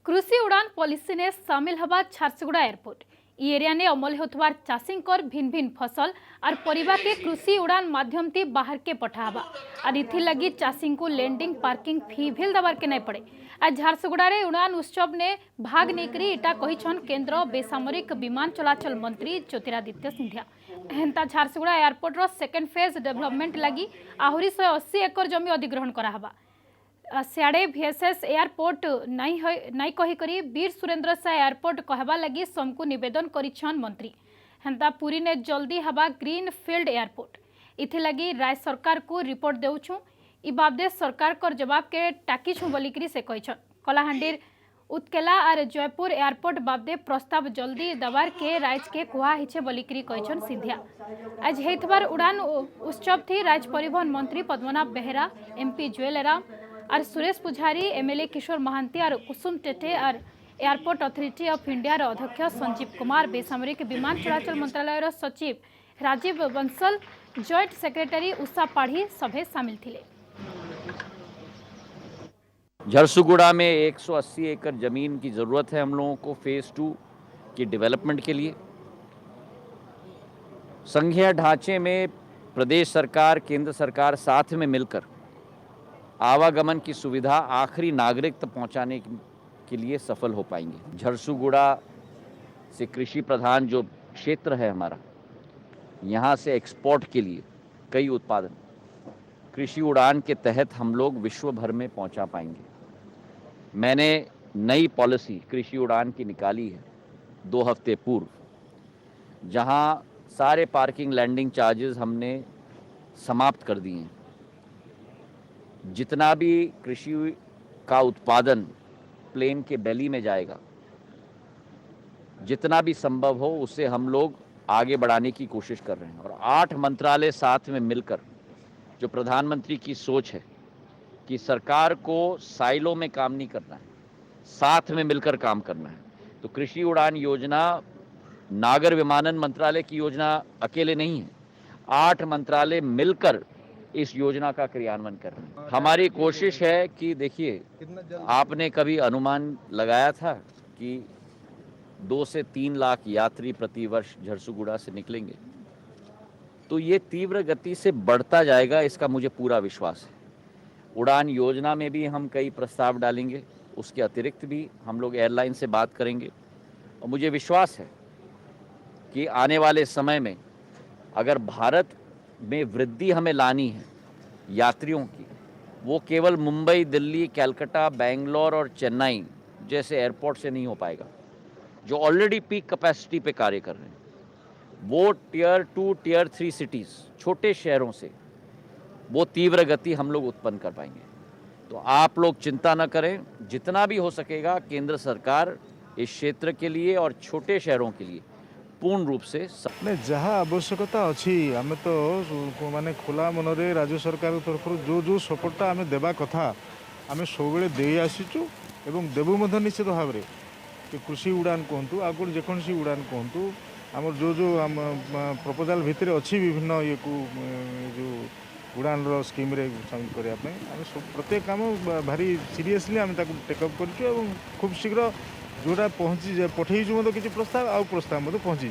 कृषि उड़ान पॉलिसी ने सामिल हवा झारसुगुड़ा एयरपोर्ट। इ एरिया ने अमल होतवार चाषींकर भिन्न भिन्न फसल और परिबा के कृषि उड़ान माध्यम ती बाहर के पठावा और इथि लगी चाषी को लैंडिंग पार्किंग फी भी दबार के नहीं पड़े। आज झारसुगुड़ा रे उड़ान उत्सव ने भाग नेकरी इटा कहिछन केंद्र बेसामरिक विमान चलाचल मंत्री ज्योतिरादित्य सिंधिया। हेंता झारसुगुड़ा एयरपोर्ट रो सेकेंड फेज डेवलपमेंट लगी आहुरी 180 एकर जमी अधिग्रहण कराहबा। सियाड़े VSS एयरपोर्ट नहीं कहीकरी वीर सुरेंद्र साय एयरपोर्ट कहवा लगी समको निवेदन करिछन मंत्री। हेंता पुरी ने जल्दी हवा ग्रीन फील्ड एयरपोर्ट इथे लगी राज्य सरकार को रिपोर्ट देउछु। इ बाबदे सरकार कर जवाब के टाकीछु बोलिकरी से कहिछन। कलाहांडीर उत्केला और जयपुर एयरपोर्ट बाबदे प्रस्ताव जल्दी दबार के राज्य के कुहा हिचे बोलिकरी कहिछन सिंधिया। आज हेतबार उड़ान उत्सव थी राज्य परिवहन मंत्री पद्मनाभ बेहरा, MP जुएलराम और सुरेश पुजारी, MLA किशोर महांती और कुसुम टेटे और एयरपोर्ट अथॉरिटी ऑफ इंडिया अध्यक्ष संजीव कुमार, बेसामरिक विमान चलाचल मंत्रालय सचिव राजीव बंसल, जॉइंट सेक्रेटरी उषा पाढ़ी सभे शामिल थे। झारसुगुड़ा में 180 एकड़ जमीन की जरूरत है हम लोगों को फेज 2 की डेवलपमेंट के लिए। संघीय ढांचे में प्रदेश सरकार, केंद्र सरकार साथ में मिलकर आवागमन की सुविधा आखिरी नागरिक तक पहुंचाने के लिए सफल हो पाएंगे। झारसुगुड़ा से कृषि प्रधान जो क्षेत्र है हमारा, यहाँ से एक्सपोर्ट के लिए कई उत्पादन कृषि उड़ान के तहत हम लोग विश्व भर में पहुंचा पाएंगे। मैंने नई पॉलिसी कृषि उड़ान की निकाली है 2 हफ्ते पूर्व, जहां सारे पार्किंग लैंडिंग चार्जेस हमने समाप्त कर दिए हैं। जितना भी कृषि का उत्पादन प्लेन के बेली में जाएगा, जितना भी संभव हो उसे हम लोग आगे बढ़ाने की कोशिश कर रहे हैं। और 8 मंत्रालय साथ में मिलकर, जो प्रधानमंत्री की सोच है कि सरकार को साइलो में काम नहीं करना है, साथ में मिलकर काम करना है, तो कृषि उड़ान योजना नागर विमानन मंत्रालय की योजना अकेले नहीं है, 8 मंत्रालय मिलकर इस योजना का क्रियान्वयन कर रहे हैं। हमारी कोशिश है कि देखिए, आपने कभी अनुमान लगाया था कि 2 से 3 लाख यात्री प्रति वर्ष झारसुगुड़ा से निकलेंगे? तो ये तीव्र गति से बढ़ता जाएगा, इसका मुझे पूरा विश्वास है। उड़ान योजना में भी हम कई प्रस्ताव डालेंगे, उसके अतिरिक्त भी हम लोग एयरलाइन से बात करेंगे। और मुझे विश्वास है कि आने वाले समय में अगर भारत में वृद्धि हमें लानी है यात्रियों की, वो केवल मुंबई, दिल्ली, कलकत्ता, बेंगलोर और चेन्नई जैसे एयरपोर्ट से नहीं हो पाएगा, जो ऑलरेडी पीक कैपेसिटी पे कार्य कर रहे हैं। वो टियर 2, टियर 3 सिटीज़, छोटे शहरों से वो तीव्र गति हम लोग उत्पन्न कर पाएंगे। तो आप लोग चिंता न करें, जितना भी हो सकेगा केंद्र सरकार इस क्षेत्र के लिए और छोटे शहरों के लिए पूर्ण रूप से जहाँ आवश्यकता अच्छी आम तो माने खुला मन रे राज्य सरकार तरफ जो जो सपोर्टा आम देवा कथा आम सब दे आसीचु एवं देवु निश्चित भाव में कि कृषि उड़ान कहतु आग जेकोसी उड़ान कहतु आम जो जो आम प्रपोजाल भितर अच्छी विभिन्न ये को जो उड़ान स्कीम रे शामिल करने प्रत्येक काम भारी सीरियसली आम टेकअप कर खूब शीघ्र जोड़ा पहुँची पठेचु किसी प्रस्ताव आउ प्रस्ताव पहुँची।